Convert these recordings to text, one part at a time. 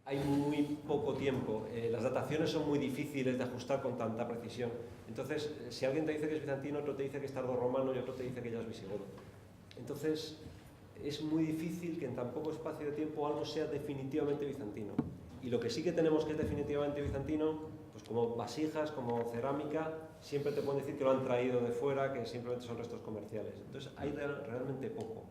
Hay muy poco tiempo, las dataciones son muy difíciles de ajustar con tanta precisión. Entonces, si alguien te dice que es bizantino, otro te dice que es tardorromano y otro te dice que ya es visigodo. Entonces, es muy difícil que en tan poco espacio de tiempo algo sea definitivamente bizantino. Y lo que sí que tenemos que es definitivamente bizantino, pues como vasijas, como cerámica, siempre te pueden decir que lo han traído de fuera, que simplemente son restos comerciales. Entonces, hay realmente poco.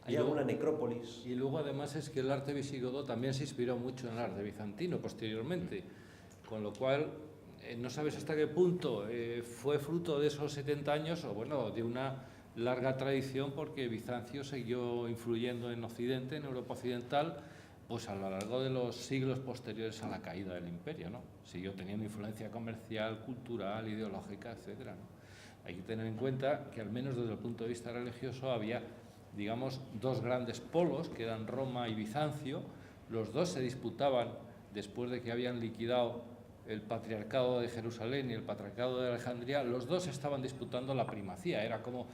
Hay alguna necrópolis. Y luego además es que el arte visigodo también se inspiró mucho en el arte bizantino posteriormente, con lo cual no sabes hasta qué punto fue fruto de esos 70 años o bueno, de una larga tradición, porque Bizancio siguió influyendo en Occidente, en Europa occidental, pues a lo largo de los siglos posteriores a la caída del imperio, ¿no? Siguió teniendo influencia comercial, cultural, ideológica, etcétera, ¿no? Hay que tener en cuenta que al menos desde el punto de vista religioso había, digamos, dos grandes polos, que eran Roma y Bizancio. Los dos se disputaban después de que habían liquidado el patriarcado de Jerusalén y el patriarcado de Alejandría. Los dos estaban disputando la primacía, era como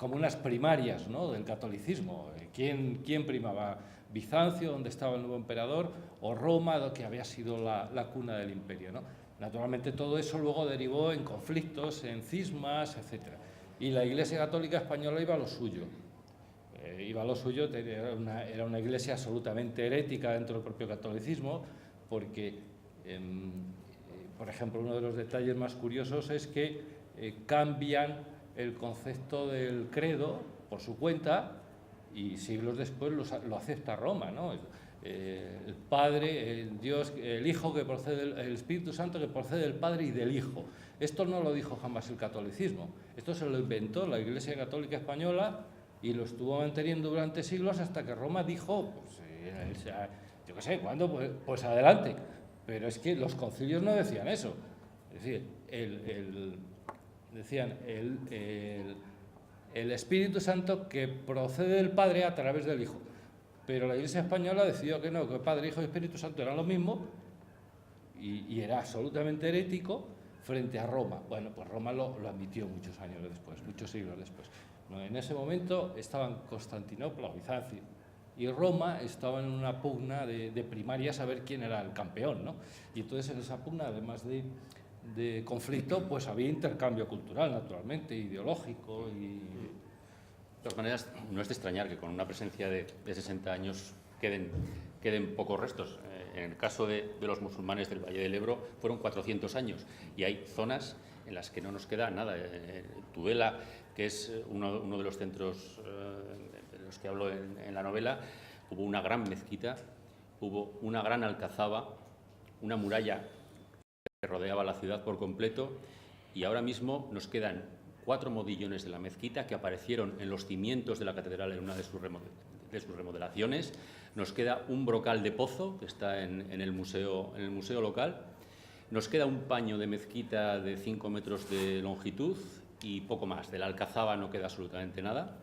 unas primarias, ¿no?, del catolicismo. ¿Quién primaba? ¿Bizancio, donde estaba el nuevo emperador, o Roma, que había sido la cuna del imperio, ¿no? Naturalmente todo eso luego derivó en conflictos, en cismas, etcétera. Y la Iglesia Católica Española iba a lo suyo. Era una iglesia absolutamente herética dentro del propio catolicismo, porque, por ejemplo, uno de los detalles más curiosos es que cambian el concepto del credo por su cuenta y siglos después lo acepta Roma, ¿no? El Padre, el Dios, el Hijo que procede, el Espíritu Santo que procede del Padre y del Hijo. Esto no lo dijo jamás el catolicismo, esto se lo inventó la Iglesia Católica Española y lo estuvo manteniendo durante siglos hasta que Roma dijo, pues, yo qué sé, ¿cuándo? Pues adelante. Pero es que los concilios no decían eso. Es decir, decían el Espíritu Santo que procede del Padre a través del Hijo. Pero la Iglesia Española decidió que no, que Padre, Hijo y Espíritu Santo eran lo mismo y era absolutamente herético frente a Roma. Bueno, pues Roma lo admitió muchos años después, muchos siglos después. En ese momento estaban Constantinopla o Bizancio y Roma estaba en una pugna de primaria, saber quién era el campeón, ¿no? Y entonces en esa pugna, además de conflicto, pues había intercambio cultural, naturalmente, ideológico y... De todas maneras, no es de extrañar que con una presencia de 60 años queden pocos restos. En el caso de los musulmanes del Valle del Ebro fueron 400 años y hay zonas en las que no nos queda nada. Tudela, que es uno de los centros de los que hablo en la novela, hubo una gran mezquita, hubo una gran alcazaba, una muralla que rodeaba la ciudad por completo y ahora mismo nos quedan 4 modillones de la mezquita que aparecieron en los cimientos de la catedral en una de sus remodelaciones. Nos queda un brocal de pozo que está en el museo local. Nos queda un paño de mezquita de 5 metros de longitud y poco más. De la alcazaba no queda absolutamente nada.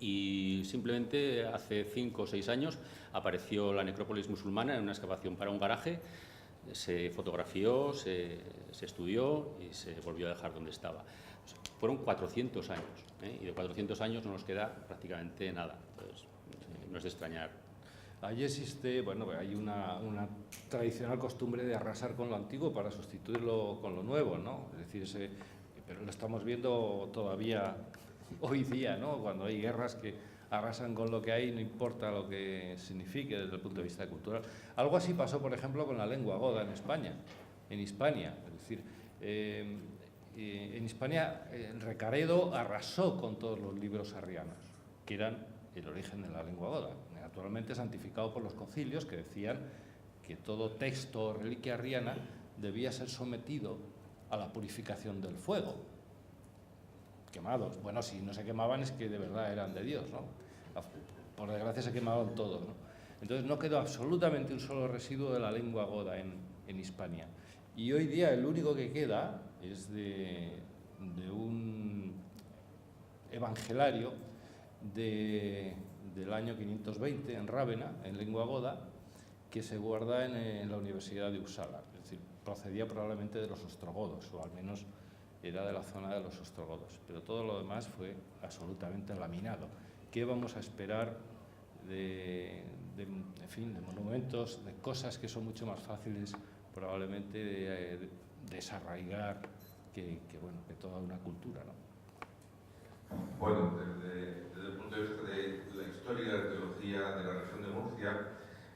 Y simplemente hace 5 o 6 años apareció la necrópolis musulmana en una excavación para un garaje. Se fotografió, se estudió y se volvió a dejar donde estaba. Fueron 400 años, y de 400 años no nos queda prácticamente nada. Entonces, no es de extrañar. Allí existe, bueno, hay una tradicional costumbre de arrasar con lo antiguo para sustituirlo con lo nuevo, ¿no? Es decir, pero lo estamos viendo todavía hoy día, ¿no? Cuando hay guerras que arrasan con lo que hay, no importa lo que signifique desde el punto de vista cultural. Algo así pasó, por ejemplo, con la lengua goda en España, en Hispania. Es decir, en Hispania Recaredo arrasó con todos los libros arrianos, que eran el origen de la lengua goda, naturalmente santificado por los concilios, que decían que todo texto o reliquia arriana debía ser sometido a la purificación del fuego. Quemados. Bueno, si no se quemaban es que de verdad eran de Dios, ¿no? Por desgracia se quemaban todos, ¿no? Entonces no quedó absolutamente un solo residuo de la lengua goda en Hispania. Y hoy día el único que queda es de un evangelario del año 520 en Rávena, en lengua goda, que se guarda en la Universidad de Uppsala. Es decir, procedía probablemente de los ostrogodos, o al menos era de la zona de los ostrogodos, pero todo lo demás fue absolutamente laminado. ¿Qué vamos a esperar de en fin, de monumentos, de cosas que son mucho más fáciles probablemente de desarraigar que toda una cultura, ¿no? Bueno, desde el punto de vista de la historia y la arqueología de la región de Murcia,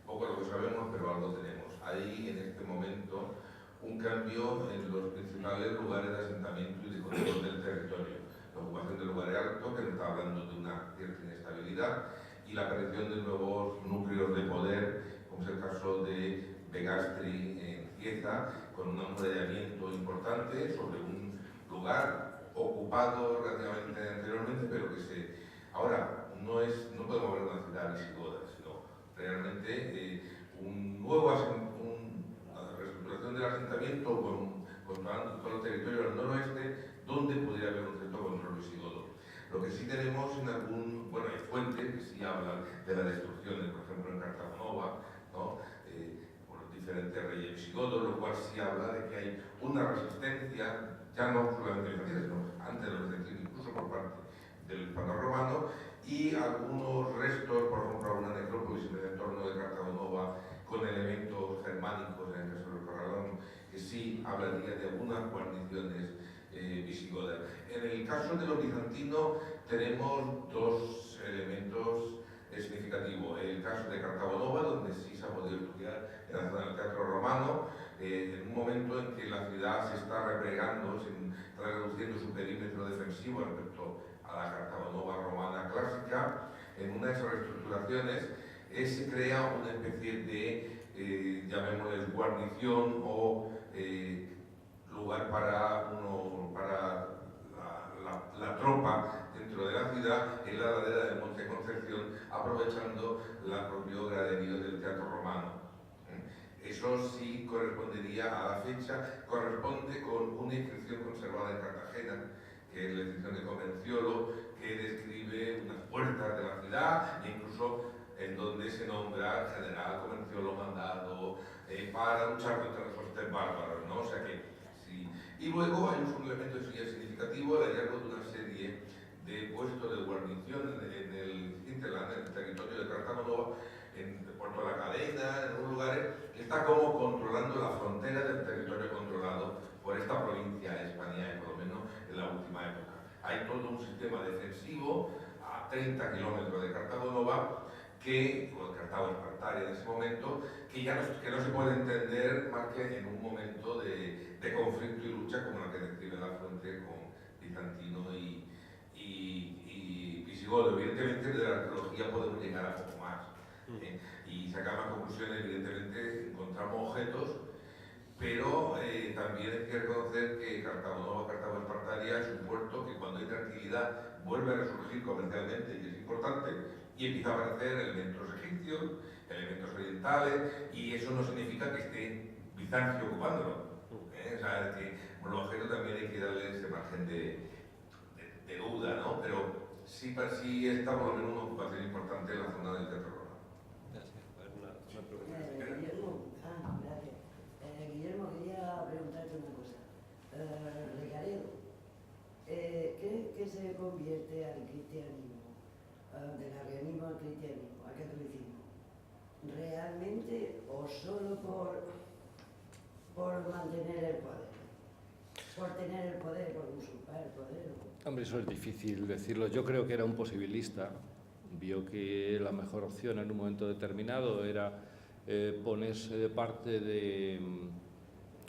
poco lo que sabemos, pero algo tenemos. Hay en este momento un cambio en los principales lugares de asentamiento y de control del territorio. La ocupación del lugar alto, que nos está hablando de una cierta inestabilidad, y la aparición de nuevos núcleos de poder, como es el caso de Begastri en Cieza, con un amurallamiento importante sobre un lugar ocupado relativamente anteriormente, pero que ahora no podemos hablar de una ciudad visigoda, sino realmente una reestructuración del asentamiento controlando todo el territorio del noroeste, donde podría haber un cierto control visigodo. Lo que sí tenemos hay fuentes que sí hablan de las destrucciones, por ejemplo en Cartagonova, ¿no? Por los diferentes reyes visigodos, lo cual sí habla de que hay una resistencia, ya no solamente bizantina, sino antes de los bizantinos, incluso por parte del hispano-romano, y algunos restos, por ejemplo, alguna necrópolis en el entorno de Cartagonova con elementos germánicos, en el caso de los Corralón, que sí hablaría de algunas guarniciones visigodas. En el caso de los bizantinos tenemos dos elementos significativos. El caso de Cartagonova, donde sí se ha podido estudiar en la zona del Teatro Romano, en un momento en que la ciudad se está replegando, se está reduciendo su perímetro defensivo respecto a la Cartagonova romana clásica. En una de esas reestructuraciones se crea una especie de, llamémosle guarnición o lugar para la tropa dentro de la ciudad en la ladera del Monte Concepción, aprovechando el propio graderío del Teatro Romano. Eso sí correspondería a la fecha, corresponde con una inscripción conservada en Cartagena, que es la inscripción de Comenciolo, que describe unas puertas de la ciudad, e incluso en donde se nombra al general Comenciolo mandado para luchar contra los hostes bárbaros, ¿no? O sea que sí. Y luego hay un elemento significativo, el hallazgo de una serie de puestos de guarnición en el hinterland, en el territorio de Cartagonova, en Puerto de la Cadena, en unos lugares que está como controlando la frontera del territorio controlado por esta provincia española, por lo menos en la última época. Hay todo un sistema defensivo a 30 kilómetros de Cartagonova, o de Cartago Espartaria en ese momento, que no se puede entender más que en un momento de conflicto y lucha como la que describe la fuente con bizantino y visigodo. Evidentemente de la arqueología podemos llegar a poco más. Y sacar más conclusiones, evidentemente encontramos objetos, pero también hay que reconocer que Cartago Espartaria es un puerto que cuando hay tranquilidad vuelve a resurgir comercialmente y es importante, y empieza a aparecer elementos egipcios, elementos orientales, y eso no significa que esté Bizancio ocupándolo. O sea, que los objetos también hay que darle ese margen de duda, ¿no? Pero sí está por lo menos una ocupación importante en la zona del Teatro Romano. Gracias. A ver, una pregunta. Gracias. Guillermo, quería preguntarte una cosa. Recaredo, ¿qué se convierte al cristianismo, del arrianismo al cristianismo, al catolicismo? ¿Realmente o solo por mantener el poder? ¿Por tener el poder, por usurpar el poder? Hombre, eso es difícil decirlo. Yo creo que era un posibilista. Vio que la mejor opción en un momento determinado era ponerse de parte de...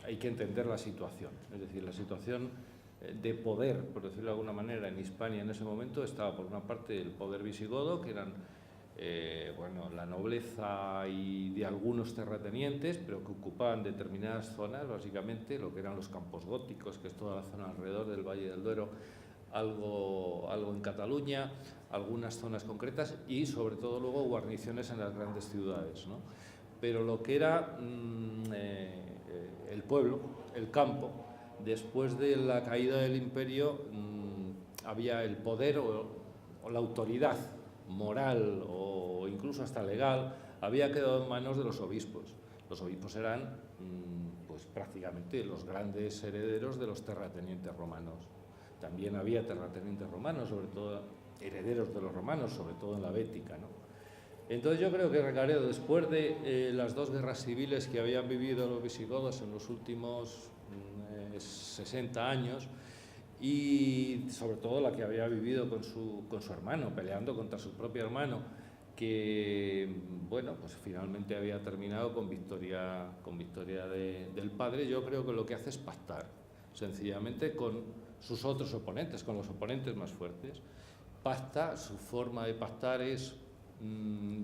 Hay que entender la situación. Es decir, la situación de poder, por decirlo de alguna manera, en Hispania en ese momento estaba por una parte el poder visigodo, que eran la nobleza y de algunos terratenientes, pero que ocupaban determinadas zonas, básicamente lo que eran los campos góticos, que es toda la zona alrededor del Valle del Duero, algo en Cataluña, algunas zonas concretas y sobre todo luego guarniciones en las grandes ciudades, ¿no? Pero lo que era el pueblo, el campo, después de la caída del imperio había el poder o la autoridad moral o incluso hasta legal había quedado en manos de los obispos. Los obispos eran pues prácticamente los grandes herederos de los terratenientes romanos. También había terratenientes romanos, sobre todo herederos de los romanos, sobre todo en la Bética, ¿no? Entonces yo creo que Recaredo, después de las dos guerras civiles que habían vivido los visigodos en los últimos 60 años, y sobre todo la que había vivido con su hermano, peleando contra su propio hermano, que bueno, pues finalmente había terminado con victoria del padre, yo creo que lo que hace es pactar, sencillamente con sus otros oponentes, con los oponentes más fuertes. Pacta, su forma de pactar es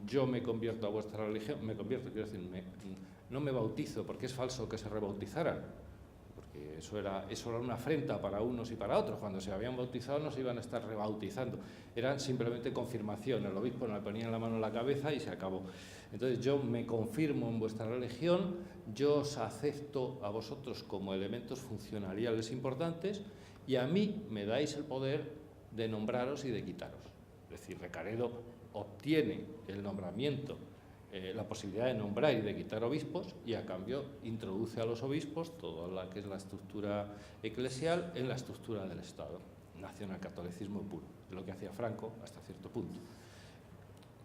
yo me convierto a vuestra religión, quiero decir, no me bautizo, porque es falso que se rebautizaran, porque eso era una afrenta para unos y para otros. Cuando se habían bautizado no se iban a estar rebautizando, eran simplemente confirmación. El obispo le ponía la mano en la cabeza y se acabó. Entonces yo me confirmo en vuestra religión, yo os acepto a vosotros como elementos funcionariales importantes y a mí me dais el poder de nombraros y de quitaros. Es decir, Recaredo obtiene el nombramiento, la posibilidad de nombrar y de quitar obispos, y a cambio introduce a los obispos toda la que es la estructura eclesial en la estructura del Estado. Nacionalcatolicismo puro, es lo que hacía Franco hasta cierto punto,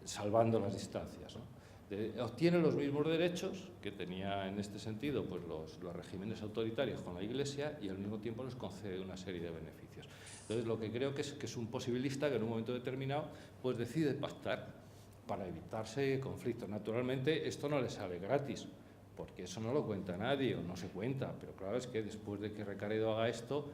salvando las distancias, ¿no? Obtiene los mismos derechos que tenía en este sentido pues los regímenes autoritarios con la Iglesia, y al mismo tiempo les concede una serie de beneficios. Entonces lo que creo que es un posibilista que en un momento determinado pues decide pactar para evitarse conflictos. Naturalmente esto no le sale gratis, porque eso no lo cuenta nadie o no se cuenta, pero claro, es que después de que Recaredo haga esto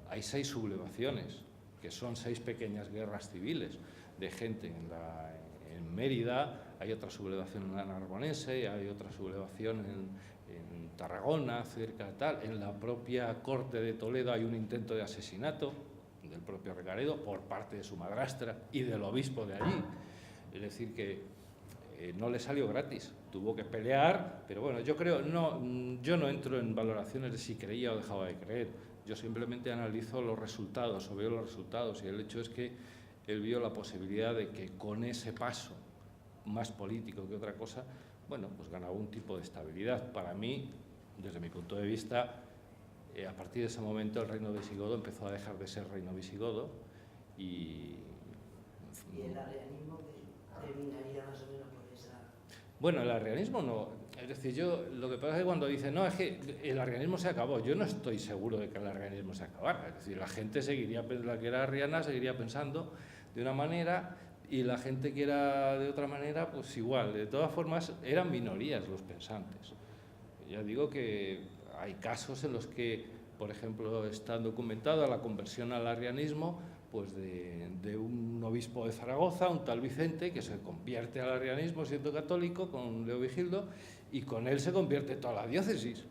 hay 6 sublevaciones, que son 6 pequeñas guerras civiles de gente en Mérida, hay otra sublevación en la Narbonense, hay otra sublevación en Tarragona, cerca de tal, en la propia corte de Toledo hay un intento de asesinato del propio Recaredo por parte de su madrastra y del obispo de allí. Es decir, que no le salió gratis, tuvo que pelear, pero bueno, yo no entro en valoraciones de si creía o dejaba de creer, yo simplemente analizo los resultados, o veo los resultados, y el hecho es que él vio la posibilidad de que con ese paso, más político que otra cosa, bueno, pues ganaba un tipo de estabilidad. Para mí, desde mi punto de vista, a partir de ese momento el reino visigodo empezó a dejar de ser reino visigodo y el arrianismo que terminaría más o menos por esa... Bueno, el arrianismo no, es decir, yo lo que pasa es que cuando dicen no, es que el arrianismo se acabó, yo no estoy seguro de que el arrianismo se acabara, es decir, la gente seguiría, la que era arriana seguiría pensando de una manera, y la gente que era de otra manera, pues igual. De todas formas, eran minorías los pensantes. Ya digo que hay casos en los que, por ejemplo, está documentada la conversión al arrianismo pues de un obispo de Zaragoza, un tal Vicente, que se convierte al arrianismo siendo católico con Leovigildo, y con él se convierte toda la diócesis.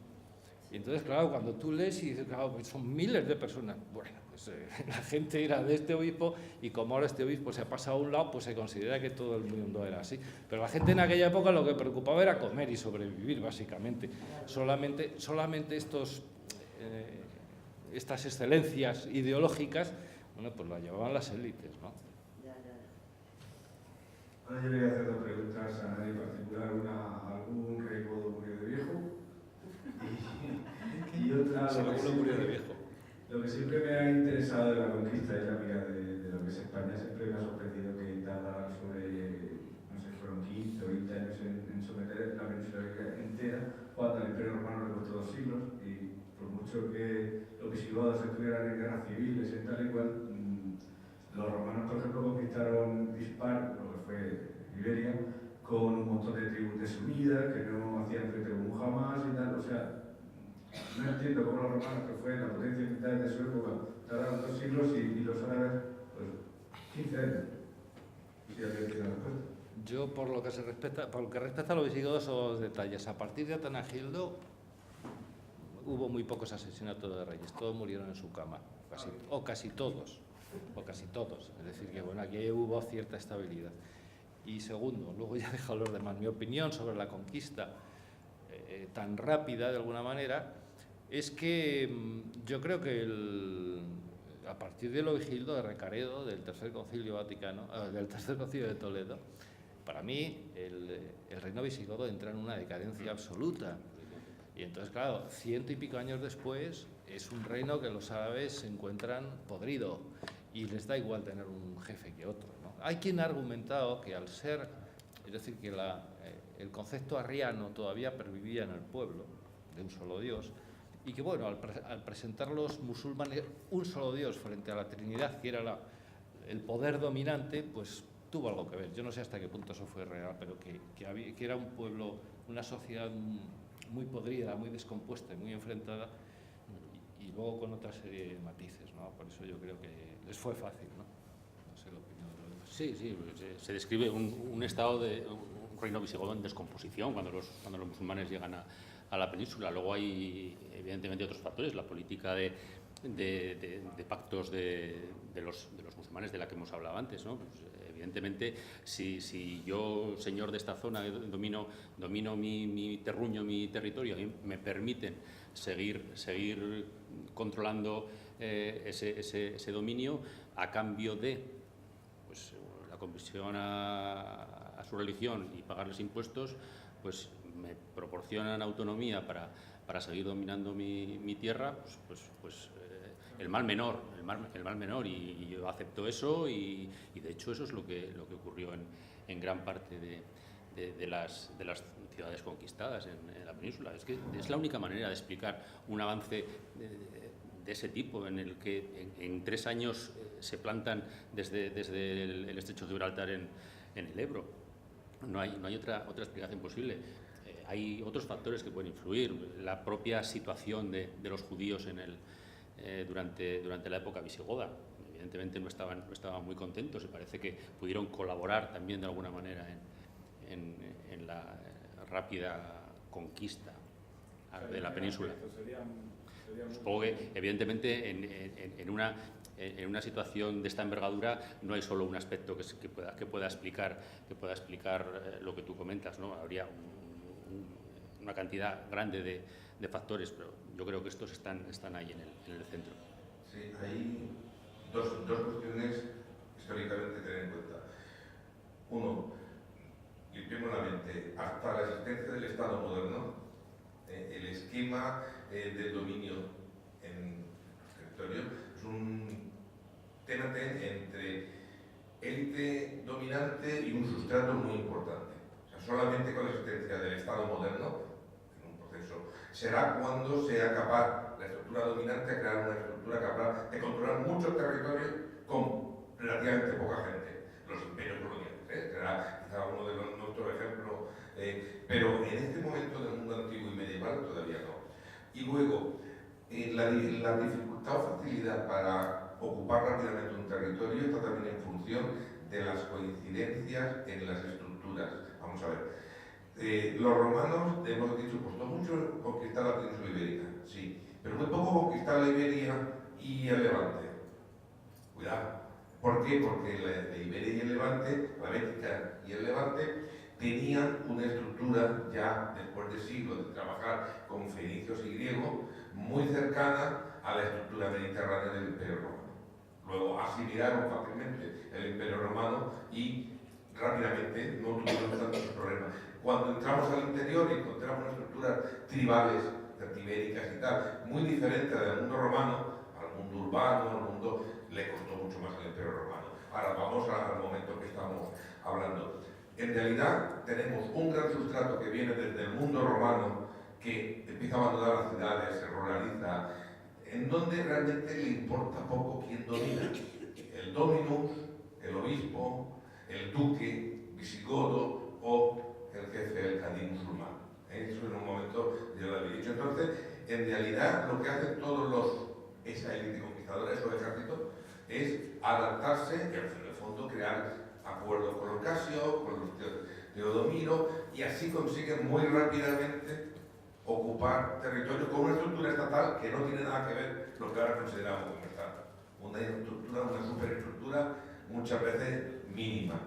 Y entonces, claro, cuando tú lees y dices, claro, pues son miles de personas, bueno, pues la gente era de este obispo, y como ahora este obispo se ha pasado a un lado, pues se considera que todo el mundo era así. Pero la gente en aquella época lo que preocupaba era comer y sobrevivir, básicamente. Solamente estas excelencias ideológicas, bueno, pues las llevaban las élites, ¿no? Ahora yo le voy a hacer 2 preguntas a nadie en particular, algún rey godo murió de viejo, y otra, lo que siempre me ha interesado de la conquista y la vida de lo que es España, siempre me ha sorprendido que tardaran sobre, no sé, fueron 15 o 20 años en someter la península entera, cuando el Imperio Romano le costó 2 siglos, y por mucho que los visigodos estuvieran en guerras civiles y tal y cual, los romanos, por ejemplo, conquistaron Hispar, lo que fue Iberia, con un montón de tribus desunidas que no hacían frente común jamás y tal. O sea, no entiendo cómo los romanos, que fue la potencia militar de su época, tardaron 2 siglos y los árabes, pues, 15 años. Si alguien tiene respuesta. Yo, por lo que respecta a los visigodos, o detalles. A partir de Atanagildo hubo muy pocos asesinatos de reyes, todos murieron en su cama, casi todos. Es decir, que bueno, aquí hubo cierta estabilidad. Y segundo, luego ya dejo a los demás. Mi opinión sobre la conquista tan rápida, de alguna manera, es que yo creo que a partir de Leovigildo, de Recaredo, del Tercer Concilio Vaticano, del Tercer Concilio de Toledo, para mí el reino visigodo entra en una decadencia absoluta. Y entonces, claro, 100 y pico años después, es un reino que los árabes se encuentran podrido y les da igual tener un jefe que otro, ¿no? Hay quien ha argumentado que al ser Es decir, que el concepto arriano todavía pervivía en el pueblo, de un solo Dios, y que bueno, al presentar los musulmanes un solo Dios frente a la Trinidad, que era el poder dominante, pues tuvo algo que ver. Yo no sé hasta qué punto eso fue real, pero que era un pueblo, una sociedad muy podrida, muy descompuesta, muy enfrentada, y luego con otra serie de matices, ¿no? Por eso yo creo que les fue fácil, ¿no? No sé la opinión de los demás. Sí, sí, se describe un estado de un reino visigodo en descomposición cuando los musulmanes llegan a la península. Luego hay, evidentemente, otros factores, la política de pactos de los musulmanes de la que hemos hablado antes, ¿no? Pues, evidentemente, si yo, señor de esta zona, domino mi terruño, mi territorio, y me permiten seguir controlando ese dominio a cambio de pues, la conversión a su religión y pagarles impuestos, pues me proporcionan autonomía para seguir dominando mi tierra, pues el mal menor, y yo acepto eso y de hecho eso es lo que ocurrió en gran parte de las ciudades conquistadas en la península. Es que es la única manera de explicar un avance de ese tipo, en el que en 3 años se plantan desde el estrecho de Gibraltar en el Ebro. No hay otra explicación posible. Hay otros factores que pueden influir. La propia situación de los judíos durante la época visigoda. Evidentemente no estaban muy contentos y parece que pudieron colaborar también de alguna manera en la rápida conquista de la península. Supongo que, evidentemente, en una situación de esta envergadura no hay solo un aspecto que pueda explicar lo que tú comentas, ¿no? Habría una cantidad grande de factores, pero yo creo que estos están ahí en el centro. Sí, hay dos cuestiones históricamente que tener en cuenta. Uno, limpiemos la mente, hasta la existencia del Estado moderno, el esquema del dominio en los territorios es un tenate entre élite dominante y un sustrato muy importante. O sea, solamente con la existencia del Estado moderno, en un proceso, será cuando sea capaz la estructura dominante de crear una estructura capaz de controlar muchos territorios con relativamente poca gente. Los imperios coloniales, será quizá uno de nuestros ejemplos, pero en este momento del mundo antiguo y medieval todavía no. Y luego, la dificultad o facilidad para ocupar rápidamente un territorio está también en función de las coincidencias en las estructuras. Vamos a ver. Los romanos, hemos dicho, costó mucho conquistar la península ibérica, sí, pero muy poco conquistar la Iberia y el Levante. Cuidado. ¿Por qué? Porque la Iberia y el Levante, la Bética y el Levante, tenían una estructura ya después de siglos de trabajar con fenicios y griegos muy cercana a la estructura mediterránea del Imperio Romano. Luego asimilaron fácilmente el Imperio Romano y rápidamente no tuvieron tantos problemas. Cuando entramos al interior y encontramos unas estructuras tribales, celtibéricas y tal, muy diferentes del mundo romano, al mundo urbano, al mundo, le costó mucho más al Imperio Romano. Ahora vamos al momento que estamos hablando. En realidad tenemos un gran sustrato que viene desde el mundo romano, que empieza a abandonar las ciudades, se ruraliza, en donde realmente le importa poco quién domina. El dominus, el obispo, el duque visigodo o el jefe, el cadí musulmán. Eso en un momento yo lo había dicho. Entonces, en realidad lo que hacen esa élite conquistadora, esos ejércitos, es adaptarse y en el fondo crear acuerdos con los casios, con los teodominos, y así consiguen muy rápidamente ocupar territorios con una estructura estatal que no tiene nada que ver con lo que ahora consideramos como Estado. Una estructura, una superestructura muchas veces mínima.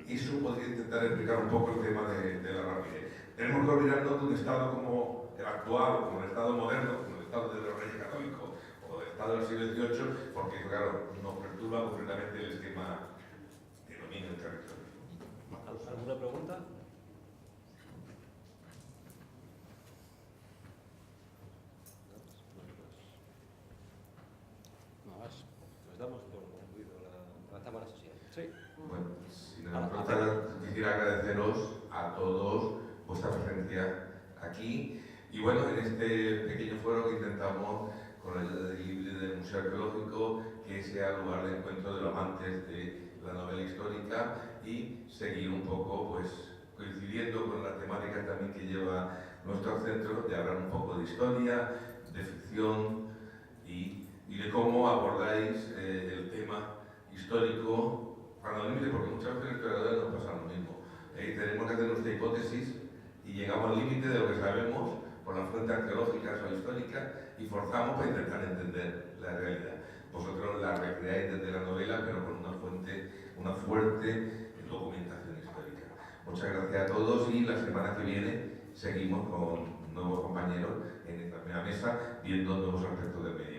Eso podría intentar explicar un poco el tema de la rapidez. Tenemos que olvidarnos de un Estado como el actual, como el Estado moderno, como el Estado de los Reyes Católicos o el Estado del siglo XVIII, porque claro, nos perturba completamente el esquema de dominio del territorio. ¿Alguna pregunta? Más. Nos damos por concluido la cámara sesión. Sí. Bueno, si no me importa, quisiera agradeceros a todos vuestra presencia aquí y bueno, en este pequeño foro que intentamos con el libro del Museo Arqueológico que sea lugar de encuentro de los amantes de la novela histórica y seguir un poco pues coincidiendo con las temáticas también que lleva nuestro centro, de hablar un poco de historia, de ficción y de cómo abordáis el tema histórico cuando límite, porque muchas veces los historiadores nos pasa lo mismo. Tenemos que hacer nuestra hipótesis y llegamos al límite de lo que sabemos por las fuentes arqueológicas o históricas y forzamos para intentar entender la realidad. Vosotros la recreáis desde la novela, pero con una fuerte documentación histórica. Muchas gracias a todos y la semana que viene seguimos con nuevos compañeros en esta primera mesa viendo nuevos aspectos del medio.